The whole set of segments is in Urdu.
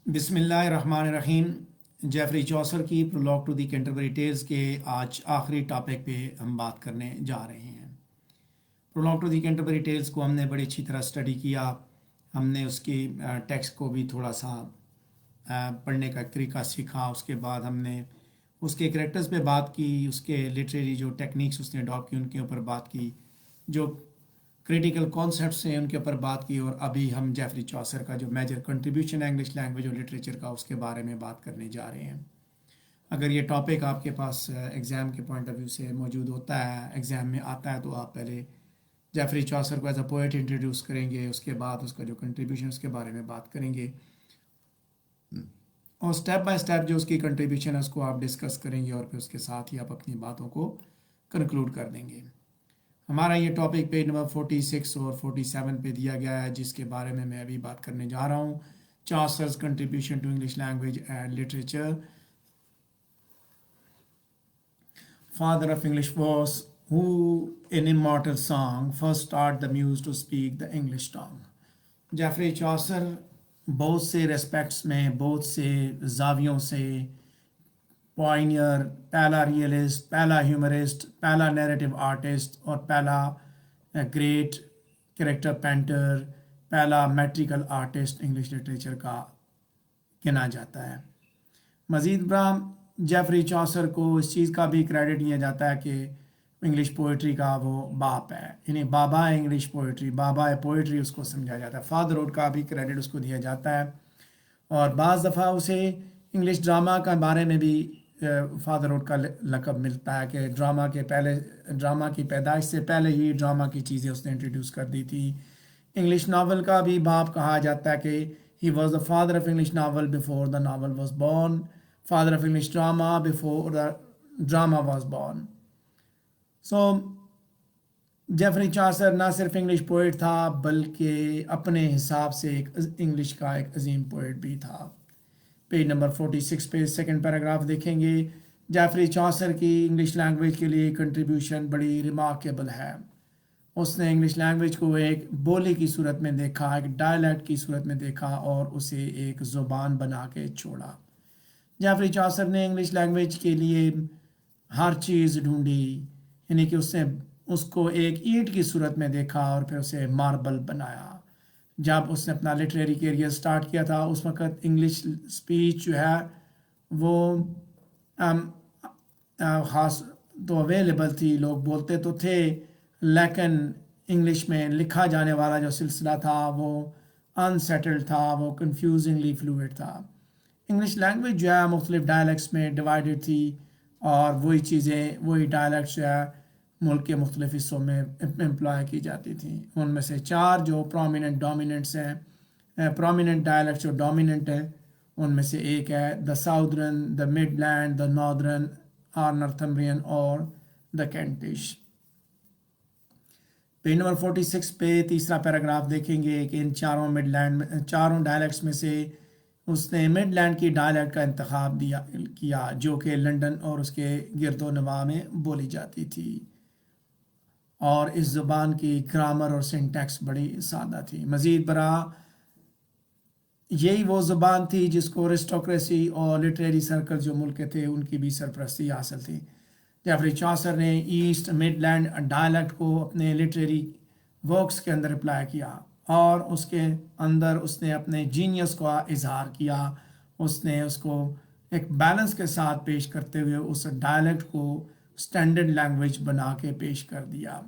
بسم اللہ الرحمن الرحیم۔ جیفری چوسر کی prologue to the Canterbury Tales کے آج آخری ٹاپک پہ ہم بات کرنے جا رہے ہیں۔ Prologue to the Canterbury Tales کو ہم نے بڑی اچھی طرح اسٹڈی کیا، ہم نے اس کی ٹیکسٹ کو بھی تھوڑا سا پڑھنے کا ایک طریقہ سیکھا، اس کے بعد ہم نے اس کے کریکٹرز پہ بات کی، اس کے لٹریری جو ٹیکنیکس اس نے اڈاپٹ کی ان کے اوپر بات کی، جو کریٹیکل کانسیپٹس ہیں ان کے اوپر بات کی، اور ابھی ہم جیفری چوسر کا جو میجر کنٹریبیوشن ہے انگلش لینگویج اور لٹریچر کا اس کے بارے میں بات کرنے جا رہے ہیں۔ اگر یہ ٹاپک آپ کے پاس ایگزام کے پوائنٹ آف ویو سے موجود ہوتا ہے، ایگزام میں آتا ہے، تو آپ پہلے جیفری چوسر کو ایز اے پوئٹ انٹروڈیوس کریں گے، اس کے بعد اس کا جو کنٹریبیوشن اس کے بارے میں بات کریں گے، اور سٹیپ بائی سٹیپ جو اس کی کنٹریبیوشن ہے اس کو آپ ڈسکس کریں گے، اور پھر اس کے ساتھ ہی آپ اپنی باتوں کو کنکلوڈ کر دیں گے۔ ہمارا یہ ٹاپک پیج نمبر 46 اور 47 پہ دیا گیا ہے، جس کے بارے میں ابھی بات کرنے جا رہا ہوں۔ Chaucer's contribution to English language and literature. Father of English was who in immortal song first taught the muse to speak the English tongue۔ Geoffrey Chaucer بہت سے ریسپیکٹس میں، بہت سے زاویوں سے پوائنئر، پہلا ریئلسٹ، پہلا ہیومرسٹ، پہلا نیریٹو آرٹسٹ، اور پہلا گریٹ کریکٹر پینٹر، پہلا میٹریکل آرٹسٹ انگلش لٹریچر کا گنا جاتا ہے۔ مزید برآں جیفری چوسر کو اس چیز کا بھی کریڈٹ دیا جاتا ہے کہ انگلش پوئٹری کا وہ باپ ہے، یعنی بابا ہے انگلش پوئٹری، بابا ہے پوئٹری اس کو سمجھا جاتا ہے، فادرہڈ کا بھی کریڈٹ اس کو دیا جاتا ہے۔ اور بعض دفعہ اسے انگلش ڈرامہ کے بارے میں بھی فادرہڈ کا لقب ملتا ہے کہ ڈرامہ کی پیدائش سے پہلے ہی ڈرامہ کی چیزیں اس نے انٹروڈیوس کر دی تھی۔ انگلش ناول کا بھی باپ کہا جاتا ہے کہ he was the father of English novel before the novel was born, father of English drama before the drama was born. So Geoffrey Chaucer نہ صرف انگلش پوئٹ تھا بلکہ اپنے حساب سے ایک انگلش کا ایک عظیم پوئٹ بھی تھا۔ پیج نمبر 46 پہ سیکنڈ پیراگراف دیکھیں گے۔ جیفری چوسر کی انگلش لینگویج کے لیے کنٹریبیوشن بڑی ریمارکیبل ہے۔ اس نے انگلش لینگویج کو ایک بولی کی صورت میں دیکھا، ایک ڈائلیکٹ کی صورت میں دیکھا، اور اسے ایک زبان بنا کے چھوڑا۔ جیفری چوسر نے انگلش لینگویج کے لیے ہر چیز ڈھونڈی، یعنی کہ اس کو ایک اینٹ کی صورت میں دیکھا اور پھر اسے ماربل بنایا۔ جب اس نے اپنا لٹریری کیریئر سٹارٹ کیا تھا اس وقت انگلش سپیچ جو ہے وہ خاص تو اویلیبل تھی، لوگ بولتے تو تھے، لیکن انگلش میں لکھا جانے والا جو سلسلہ تھا وہ انسیٹلڈ تھا، وہ کنفیوزنگلی فلوئڈ تھا۔ انگلش لینگویج جو ہے مختلف ڈائلیکٹس میں ڈیوائیڈڈ تھی، اور وہی چیزیں، وہی ڈائلیکٹس جو ہے ملک کے مختلف حصوں میں امپلائی کی جاتی تھیں۔ ان میں سے 4 جو پرومیننٹ ڈومیننٹس ہیں، پرومیننٹ ڈائلیکٹس جو ڈومیننٹ ہیں، ان میں سے ایک ہے the southern, the midland, the northern اور نارتھمبرین اور دا کینٹش۔ پیج نمبر 46 پہ تیسرا پیراگراف دیکھیں گے کہ ان چاروں ڈائلیکٹس میں سے اس نے مڈ لینڈ کی ڈائلیکٹ کا انتخاب کیا، جو کہ لنڈن اور اس کے گرد و نواح میں بولی جاتی تھی، اور اس زبان کی گرامر اور سنٹیکس بڑی سادہ تھی۔ مزید برآں یہی وہ زبان تھی جس کو ارسٹوکریسی اور لٹریری سرکل جو ملک کے تھے ان کی بھی سرپرستی حاصل تھی۔ جیفری چوسر نے ایسٹ مڈ لینڈ ڈائلیکٹ کو اپنے لٹریری ورکس کے اندر اپلائی کیا، اور اس کے اندر اس نے اپنے جینیس کا اظہار کیا۔ اس نے اس کو ایک بیلنس کے ساتھ پیش کرتے ہوئے اس ڈائلیکٹ کو سٹینڈرڈ لینگویج بنا کے پیش کر دیا۔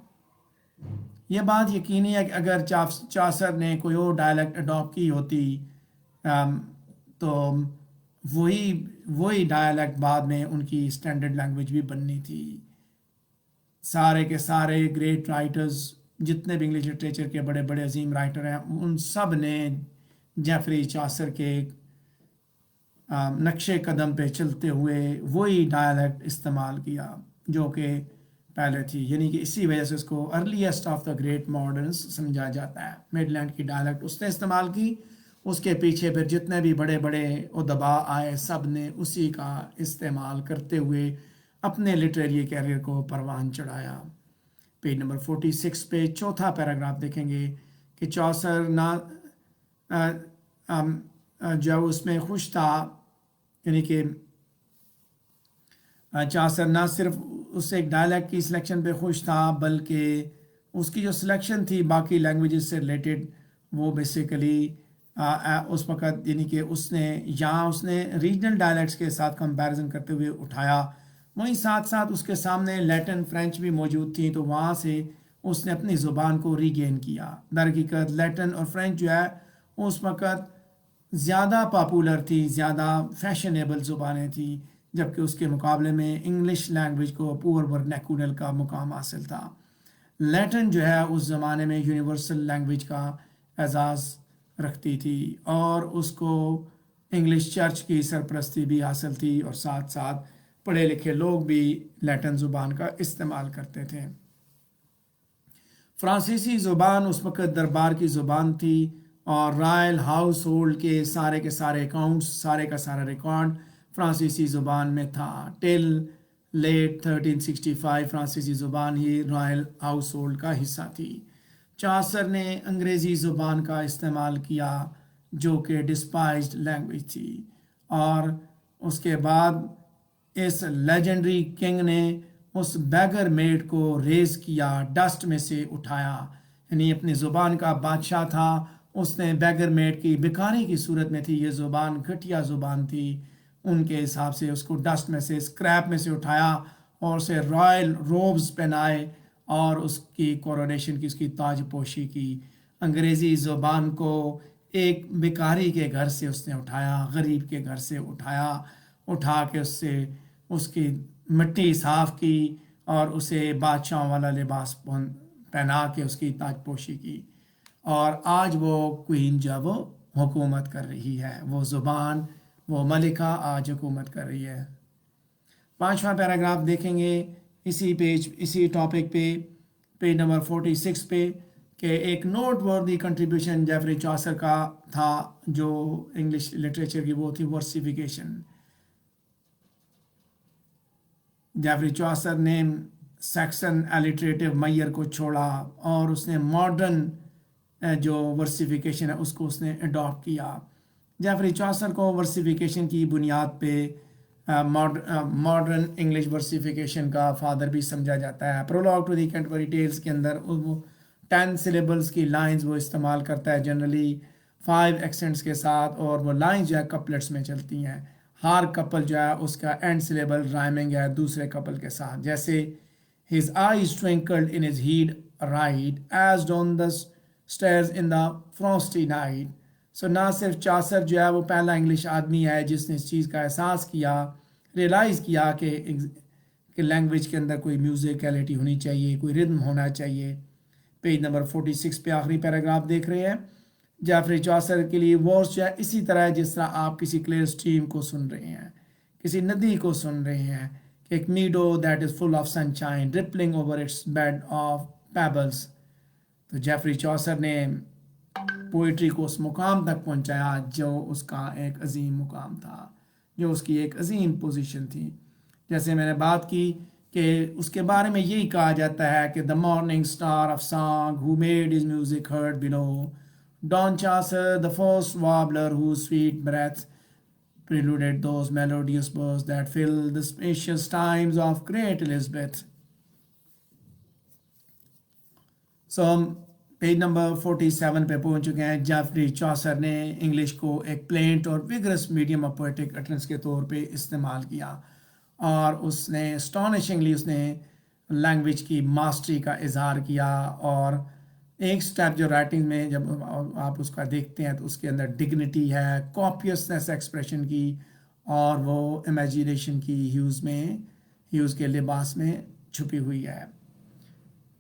یہ بات یقینی ہے کہ اگر چوسر نے کوئی اور ڈائلیکٹ اڈاپٹ کی ہوتی تو وہی ڈائلیکٹ بعد میں ان کی سٹینڈرڈ لینگویج بھی بننی تھی۔ سارے کے سارے گریٹ رائٹرز، جتنے بھی انگلش لٹریچر کے بڑے بڑے عظیم رائٹر ہیں، ان سب نے جیفری چوسر کے نقش قدم پہ چلتے ہوئے وہی ڈائلیکٹ استعمال کیا جو کہ پہلے تھی، یعنی کہ اسی وجہ سے اس کو ارلیسٹ آف دا گریٹ ماڈرنس سمجھا جاتا ہے۔ مڈ لینڈ کی ڈائلیکٹ اس نے استعمال کی، اس کے پیچھے پھر جتنے بھی بڑے بڑے ادبا آئے سب نے اسی کا استعمال کرتے ہوئے اپنے لٹریری کیریئر کو پروان چڑھایا۔ پیج نمبر 46 پہ چوتھا پیراگراف دیکھیں گے کہ چوسر جو ہے اس میں خوش تھا، یعنی کہ چاثر نہ صرف اس ایک ڈائلیکٹ کی سلیکشن پہ خوش تھا بلکہ اس کی جو سلیکشن تھی باقی لینگویجز سے ریلیٹڈ وہ بیسیکلی اس وقت یعنی کہ اس نے یہاں اس نے ریجنل ڈائلیکٹس کے ساتھ کمپیریزن کرتے ہوئے اٹھایا، وہیں ساتھ ساتھ اس کے سامنے لیٹن فرینچ بھی موجود تھیں تو وہاں سے اس نے اپنی زبان کو ریگین کیا۔ در حقیقت لیٹن اور فرینچ جو ہے اس وقت زیادہ پاپولر تھی، زیادہ فیشنیبل زبانیں تھیں، جبکہ اس کے مقابلے میں انگلش لینگویج کو پور ورنیکولر کا مقام حاصل تھا۔ لیٹن جو ہے اس زمانے میں یونیورسل لینگویج کا اعزاز رکھتی تھی اور اس کو انگلش چرچ کی سرپرستی بھی حاصل تھی اور ساتھ ساتھ پڑھے لکھے لوگ بھی لیٹن زبان کا استعمال کرتے تھے۔ فرانسیسی زبان اس وقت دربار کی زبان تھی اور رائل ہاؤس ہولڈ کے سارے اکاؤنٹس، سارے کا سارا ریکارڈ فرانسیسی زبان میں تھا۔ ٹل لیٹ 1365 فرانسیسی زبان ہی رائل ہاؤس ہولڈ کا حصہ تھی۔ چاثر نے انگریزی زبان کا استعمال کیا جو کہ ڈسپائزڈ لینگویج تھی، اور اس کے بعد اس لیجنڈری کنگ نے اس بیگر میڈ کو ریز کیا، ڈسٹ میں سے اٹھایا، یعنی اپنی زبان کا بادشاہ تھا، اس نے بیگر میڈ کی بیکاری کی صورت میں تھی، یہ زبان گھٹیا زبان تھی ان کے حساب سے، اس کو ڈسٹ میں سے اسکریپ میں سے اٹھایا اور اسے رائل روبز پہنائے اور اس کی کورونیشن کی، اس کی تاج پوشی کی۔ انگریزی زبان کو ایک بیکاری کے گھر سے اس نے اٹھایا، غریب کے گھر سے اٹھا کے اس سے اس کی مٹی صاف کی اور اسے بادشاہوں والا لباس پہنا کے اس کی تاج پوشی کی، اور آج وہ کوئین جب حکومت کر رہی ہے، وہ زبان، وہ ملکہ آج حکومت کر رہی ہے۔ 5واں پیراگراف دیکھیں گے اسی ٹاپک پہ، پیج نمبر 46 پہ، کہ ایک نوٹ وردی کنٹریبیوشن جیفری چاثر کا تھا جو انگلش لٹریچر کی، وہ تھی ورسیفیکیشن۔ جیفری چاثر نے سیکسن الیٹریٹو میئر کو چھوڑا اور اس نے ماڈرن جو ورسیفیکیشن ہے اس کو اس نے اڈاپٹ کیا۔ جیفری چاثر کو ورسیفیکیشن کی بنیاد پہ ماڈرن انگلش ورسیفیکیشن کا فادر بھی سمجھا جاتا ہے۔ Prologue to the Canterbury Tales کے اندر وہ 10 سلیبلز کی لائنز وہ استعمال کرتا ہے، جنرلی 5 ایکسنٹس کے ساتھ، اور وہ لائنز جو ہے کپلٹس میں چلتی ہیں۔ ہر کپل جو ہے اس کا اینڈ سلیبل رائمنگ ہے دوسرے کپل کے ساتھ، جیسے his eyes twinkled in his head right as dawn the stars in the frosty night۔ سو نہ صرف چاثر جو ہے وہ پہلا انگلش آدمی ہے جس نے اس چیز کا احساس کیا، ریئلائز کیا کہ لینگویج کے اندر کوئی میوزیکیلٹی ہونی چاہیے، کوئی ردم ہونا چاہیے۔ پیج نمبر 46 پہ آخری پیراگراف دیکھ رہے ہیں۔ جیفری چاثر کے لیے ورس جو ہے اسی طرح ہے جس طرح آپ کسی کلیئر سٹریم کو سن رہے ہیں، کسی ندی کو سن رہے ہیں، ایک meadow that is full of sunshine rippling over its bed of pebbles. تو جیفری چاثر نے پوئٹری کو اس مقام تک پہنچایا جو اس کا ایک عظیم مقام تھا، جو اس کی ایک عظیم پوزیشن تھی۔ جیسے میں نے بات کی کہ اس کے بارے میں یہی کہا جاتا ہے کہ the morning star of song who made his music heard below, Don Chaucer, the first warbler whose sweet breath preluded those melodious birds that filled the spacious times of great Elizabeth۔ سو ہم پیج نمبر 47 پہ پہنچ چکے ہیں۔ جیفری چاثر نے انگلش کو ایک پلینٹ اور ویگرس میڈیم آف پوئٹک اٹرنس کے طور پہ استعمال کیا، اور اس نے اسٹانشنگلی اس نے لینگویج کی ماسٹری کا اظہار کیا، اور ایک سٹیپ جو رائٹنگ میں جب آپ اس کا دیکھتے ہیں تو اس کے اندر ڈگنیٹی ہے، کاپیسنس ایکسپریشن کی، اور وہ امیجینیشن کی ہیوز کے لباس میں چھپی ہوئی ہے۔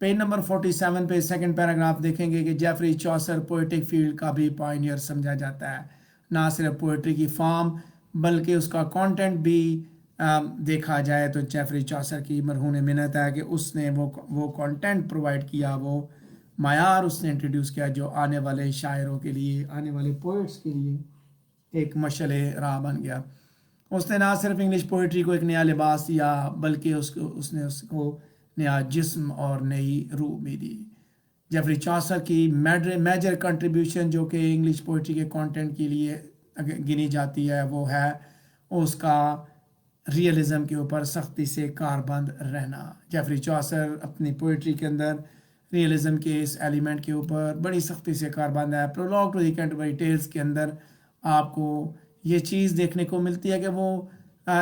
پیج نمبر 47 پہ سیکنڈ پیراگراف دیکھیں گے کہ جیفری چاثر پوئٹک فیلڈ کا بھی پائنیئر سمجھا جاتا ہے، نہ صرف پوئٹری کی فارم بلکہ اس کا کانٹینٹ بھی دیکھا جائے تو جیفری چاثر کی مرہون منت ہے کہ اس نے وہ کانٹینٹ پرووائڈ کیا، وہ معیار اس نے انٹروڈیوس کیا جو آنے والے شاعروں کے لیے، آنے والے پوئٹس کے لیے ایک مشعل راہ بن گیا۔ اس نے نہ صرف انگلش پوئٹری کو ایک نیا لباس دیا بلکہ اس نے اس کو نیا جسم اور نئی روح بھی دی۔ جیفری چاثر کی میجر کنٹریبیوشن جو کہ انگلش پوئٹری کے کانٹینٹ کے لیے گنی جاتی ہے وہ ہے اس کا ریئلزم کے اوپر سختی سے کاربند رہنا۔ جیفری چوسر اپنی پوئٹری کے اندر ریئلزم کے اس ایلیمنٹ کے اوپر بڑی سختی سے کاربند ہے۔ Prologue to the Canterbury Tales کے اندر آپ کو یہ چیز دیکھنے کو ملتی ہے کہ وہ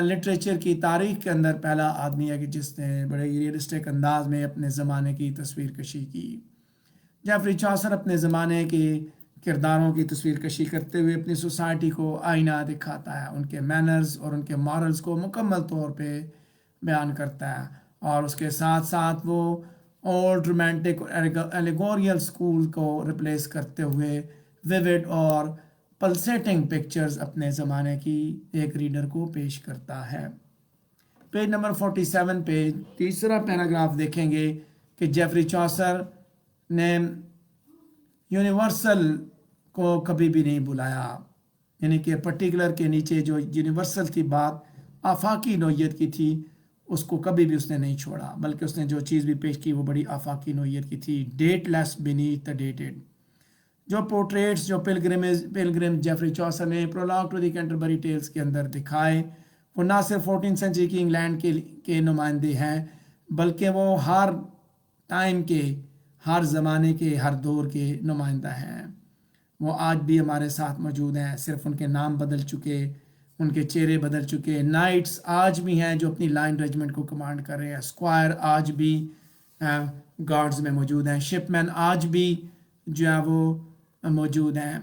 لٹریچر کی تاریخ کے اندر پہلا آدمی ہے کہ جس نے بڑے ریئلسٹک انداز میں اپنے زمانے کی تصویر کشی کی۔ جیفری چوسر اپنے زمانے کے کرداروں کی تصویر کشی کرتے ہوئے اپنی سوسائٹی کو آئینہ دکھاتا ہے، ان کے مینرز اور ان کے مورلز کو مکمل طور پہ بیان کرتا ہے، اور اس کے ساتھ ساتھ وہ اولڈ رومانٹک اور ایلیگوریل سکول کو ریپلیس کرتے ہوئے ویوڈ اور پلسیٹنگ پکچرز اپنے زمانے کی ایک ریڈر کو پیش کرتا ہے۔ پیج نمبر 47 پہ تیسرا پیراگراف دیکھیں گے کہ جیفری چوسر نے یونیورسل کو کبھی بھی نہیں بلایا، یعنی کہ پرٹیکولر کے نیچے جو یونیورسل تھی بات آفاقی نوعیت کی تھی اس کو کبھی بھی اس نے نہیں چھوڑا، بلکہ اس نے جو چیز بھی پیش کی وہ بڑی آفاقی نوعیت کی تھی۔ Dateless beneath the dated, جو پورٹریٹس جو پلگرم جیفری چوسر نے prologue to the Canterbury Tales کے اندر دکھائے وہ نہ صرف 14 سینچری کی انگلینڈ کے نمائندے ہیں بلکہ وہ ہر ٹائم کے، ہر زمانے کے، ہر دور کے نمائندہ ہیں۔ وہ آج بھی ہمارے ساتھ موجود ہیں، صرف ان کے نام بدل چکے، ان کے چہرے بدل چکے۔ نائٹس آج بھی ہیں جو اپنی لائن ریجمنٹ کو کمانڈ کر رہے ہیں، اسکوائر آج بھی گارڈز میں موجود ہیں، شپ مین آج بھی جو ہے وہ موجود ہیں۔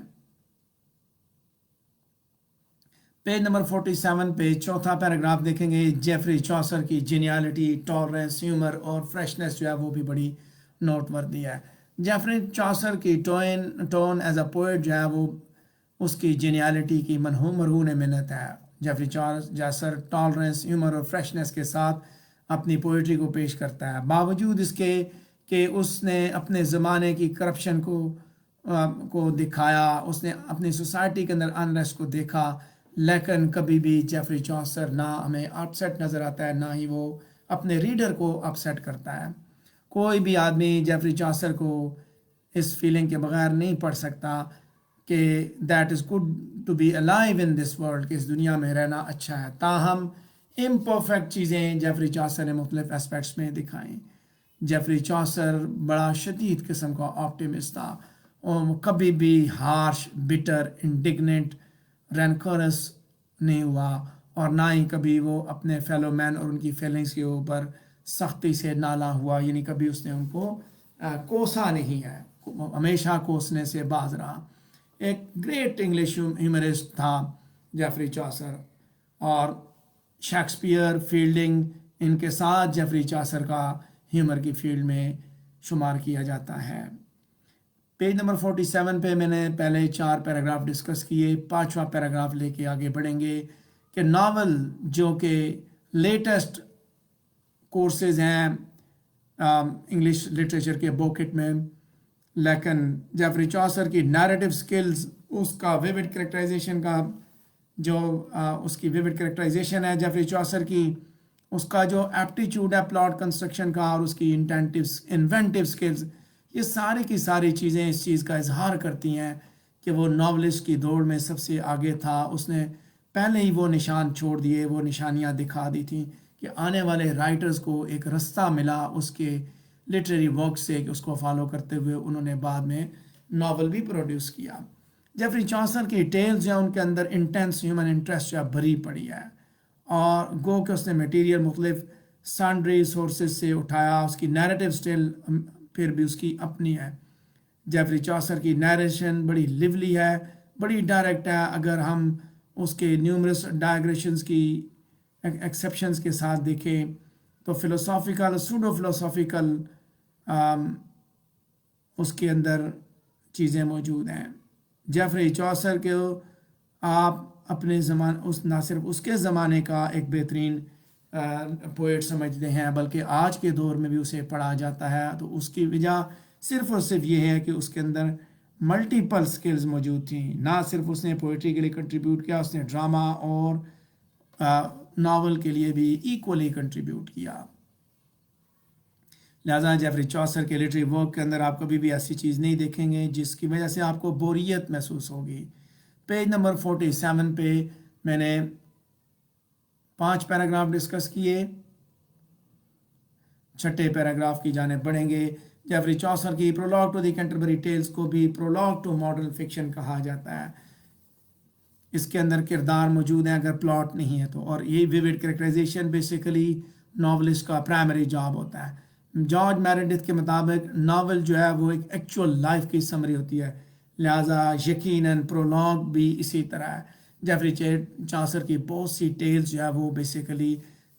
پیج نمبر 47 پہ چوتھا پیراگراف دیکھیں گے، جیفری چوسر کی جینیالٹی، ٹالرنس، ہیومر اور فریشنس جو ہے وہ بھی بڑی نوٹ وردی ہے۔ جیفری چوسر کی ٹون ایز اے پوئٹ جو ہے وہ اس کی جینیالٹی کی مرہون منت ہے۔ جیفری چوسر ٹالرنس، ہیومر اور فریشنس کے ساتھ اپنی پوئٹری کو پیش کرتا ہے، باوجود اس کے کہ اس نے اپنے زمانے کی کرپشن کو دکھایا، اس نے اپنی سوسائٹی کے اندر انریسٹ کو دیکھا، لیکن کبھی بھی جیفری چوسر نہ ہمیں اپسیٹ نظر آتا ہے، نہ ہی وہ اپنے ریڈر کو اپسیٹ کرتا ہے۔ کوئی بھی آدمی جیفری چوسر کو اس فیلنگ کے بغیر نہیں پڑھ سکتا کہ that is good to be alive in this world, کہ اس دنیا میں رہنا اچھا ہے۔ تاہم امپرفیکٹ چیزیں جیفری چوسر نے مختلف اسپیکٹس میں دکھائیں۔ جیفری چوسر بڑا شدید قسم کا آپٹیمسٹ تھا، اور کبھی بھی ہارش، بٹر، انڈگننٹ، رینکورس نہیں ہوا، اور نہ ہی کبھی وہ اپنے فیلو مین اور ان کی فیلنگس کے اوپر سختی سے نالاں ہوا، یعنی کبھی اس نے ان کو کوسا نہیں ہے، ہمیشہ کوسنے سے باز رہا۔ ایک گریٹ انگلش ہیومرسٹ تھا جیفری چوسر، اور شیکسپیئر، فیلڈنگ، ان کے ساتھ جیفری چوسر کا ہیومر کی فیلڈ میں شمار کیا جاتا ہے۔ پیج نمبر 47 پہ میں نے پہلے 4 پیراگراف ڈسکس کیے، 5واں پیراگراف لے کے آگے بڑھیں گے کہ ناول جو کہ لیٹسٹ کورسز ہیں انگلش لٹریچر کے بوکٹ میں، لیکن جیفری چوسر کی نیریٹو سکلز، اس کا ویوڈ کریکٹرائزیشن کا جو اس کی ویوڈ کریکٹرائزیشن ہے جیفری چوسر کی، اس کا جو ایپٹیچیوڈ ہے پلاٹ کنسٹرکشن کا، اور اس کی انوینٹیو سکلز، یہ ساری کی ساری چیزیں اس چیز کا اظہار کرتی ہیں کہ وہ ناولسٹ کی دوڑ میں سب سے آگے تھا۔ اس نے پہلے ہی وہ نشان چھوڑ دیے، وہ نشانیاں دکھا دی تھیں کہ آنے والے رائٹرز کو ایک رستہ ملا اس کے لٹریری ورک سے، کہ اس کو فالو کرتے ہوئے انہوں نے بعد میں ناول بھی پروڈیوس کیا۔ جیفری چوسر کی ٹیلز جو ہیں ان کے اندر انٹینس ہیومن انٹرسٹ جو ہے بھری پڑی ہے، اور گو کہ اس نے میٹیریل مختلف سانڈری سورسز سے اٹھایا، اس کی نیریٹو سٹائل پھر بھی اس کی اپنی ہے۔ جیفری چوسر کی نیریشن بڑی لیولی ہے، بڑی ڈائریکٹ ہے، اگر ہم اس کے نیومرس ڈائگریشنز کی ایکسیپشنز کے ساتھ دیکھیں تو فلسافیکل، سوڈو فلسافیکل اس کے اندر چیزیں موجود ہیں۔ جیفری چوسر کے آپ اپنے نہ صرف اس کے زمانے کا ایک بہترین پوئٹ سمجھتے ہیں، بلکہ آج کے دور میں بھی اسے پڑھا جاتا ہے، تو اس کی وجہ صرف اور صرف یہ ہے کہ اس کے اندر ملٹیپل سکلز موجود تھیں۔ نہ صرف اس نے پوئٹری کے لیے کنٹریبیوٹ کیا، اس نے ڈرامہ اور ناول کے لیے بھی ایکولی کنٹریبیوٹ کیا۔ لہٰذا جیفری چوسر کے لٹری ورک کے اندر آپ کبھی بھی ایسی چیز نہیں دیکھیں گے جس کی وجہ سے آپ کو بوریت محسوس ہوگی۔ پیج نمبر 47 پہ میں نے 5 پیراگراف ڈسکس کیے. چھٹے پیراگراف کی جانب بڑھیں گے. جیفری چوسر کی prologue to the Canterbury Tales کو بھی پرولاگ ٹو ماڈرن فکشن کہا جاتا ہے. اس کے اندر کردار موجود ہیں اگر پلاٹ نہیں ہے تو, اور یہ ویوڈ کریکٹرائزیشن بیسیکلی ناولسٹ کا پرائمری جاب ہوتا ہے. جارج میریڈتھ کے مطابق ناول جو ہے وہ ایک ایکچوئل لائف کی سمری ہوتی ہے, لہٰذا یقیناً پرولاگ بھی اسی طرح ہے. جیفری چوسر کی بہت سی ٹیلز جو ہے وہ بیسیکلی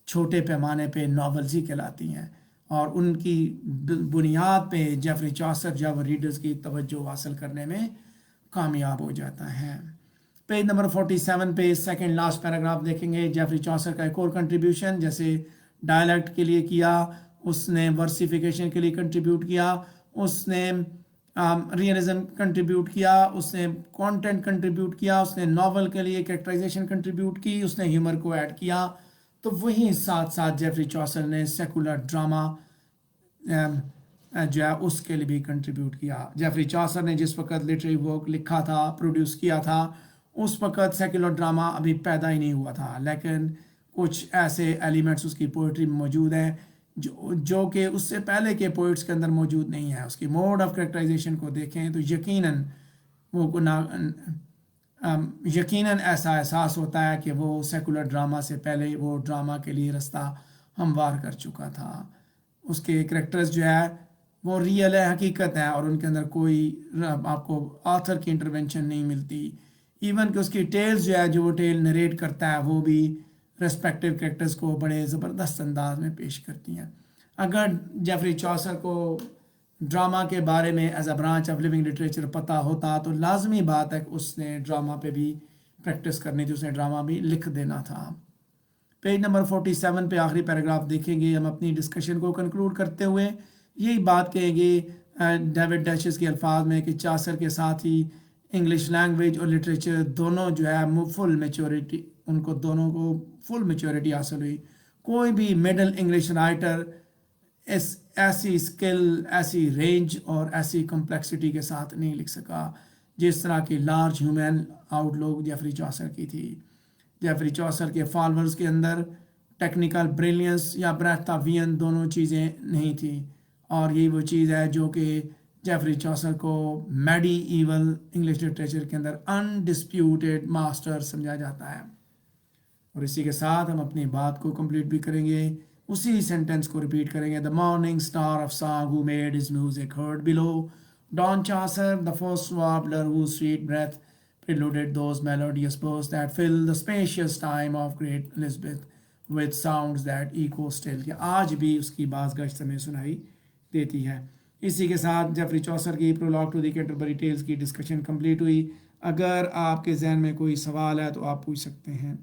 چھوٹے پیمانے پہ ناولز ہی کہلاتی ہیں, اور ان کی بنیاد پہ جیفری چوسر جو ہے ریڈرز کی توجہ حاصل کرنے میں کامیاب ہو جاتا ہے. پیج نمبر 47 پہ سیکنڈ لاسٹ پیراگراف دیکھیں گے. جیفری چوسر کا ایک اور کنٹریبیوشن جیسے ڈائلیکٹ کے لیے کیا, اس نے ورسیفیکیشن کے لیے کنٹریبیوٹ کیا, اس نے ریئلزم کنٹریبیوٹ کیا, اس نے کانٹینٹ کنٹریبیوٹ کیا, اس نے ناول کے لیے کریکٹرائزیشن کنٹریبیوٹ کی, اس نے ہیومر کو ایڈ کیا. تو وہیں ساتھ ساتھ جیفری چوسر نے سیکولر ڈراما جو ہے اس کے لیے بھی کنٹریبیوٹ کیا. جیفری چوسر نے جس وقت لٹریری ورک لکھا تھا, پروڈیوس کیا تھا, اس وقت سیکولر ڈراما ابھی پیدا ہی نہیں ہوا تھا, لیکن کچھ ایسے ایلیمنٹس اس کی پوئٹری میں موجود ہیں جو کہ اس سے پہلے کے پوئٹس کے اندر موجود نہیں ہے. اس کی موڈ آف کریکٹرائزیشن کو دیکھیں تو یقیناً ایسا احساس ہوتا ہے کہ وہ سیکولر ڈراما سے پہلے وہ ڈراما کے لیے رستہ ہموار کر چکا تھا. اس کے کریکٹرز جو ہے وہ ریئل ہے, حقیقت ہے, اور ان کے اندر کوئی آپ کو آتھر کی انٹرونشن نہیں ملتی. ایون کہ اس کی ٹیلز جو ہے جو وہ ٹیل نریٹ کرتا ہے وہ بھی ریسپیکٹیو کریکٹرز کو بڑے زبردست انداز میں پیش کرتی ہیں. اگر جیفری چوسر کو ڈراما کے بارے میں as a branch of living literature پتہ ہوتا تو لازمی بات ہے کہ اس نے ڈراما پہ بھی پریکٹس کرنی تھی, اس نے ڈراما بھی لکھ دینا تھا. پیج نمبر 47 پہ آخری پیراگراف دیکھیں گے. ہم اپنی ڈسکشن کو کنکلوڈ کرتے ہوئے یہی بات کہیں گے ڈیوڈ ڈیشز کے الفاظ میں کہ چوسر کے ساتھ ہی انگلش لینگویج اور لٹریچر دونوں جو ہے فل میچورٹی, ان کو دونوں کو فل میچورٹی حاصل ہوئی. کوئی بھی مڈل انگلش رائٹر ایسی اسکل, ایسی رینج اور ایسی کمپلیکسٹی کے ساتھ نہیں لکھ سکا جس طرح کی لارج ہیومن آؤٹ لک جیفری چوسر کی تھی. جیفری چوسر کے فالوورز کے اندر ٹیکنیکل بریلینس یا بریتھ آف وین دونوں چیزیں نہیں تھیں, اور یہی وہ چیز ہے جو کہ جیفری چوسر کو میڈی ایول انگلش لٹریچر کے اندر انڈسپیوٹیڈ ماسٹر سمجھا جاتا ہے. اور اسی کے ساتھ ہم اپنی بات کو کمپلیٹ بھی کریں گے, اسی سینٹنس کو ریپیٹ کریں گے. The morning star of song who made his music heard below, Don Chaucer, the first warbler whose sweet breath preluded those melodious bursts that fill the spacious time of great Elizabeth with sounds that echo still, کہ آج بھی اس کی بازگشت ہمیں سنائی دیتی ہے. اسی کے ساتھ جیفری چوسر کی prologue to the Canterbury Tales کی ڈسکشن کمپلیٹ ہوئی. اگر آپ کے ذہن میں کوئی سوال ہے تو آپ پوچھ سکتے ہیں.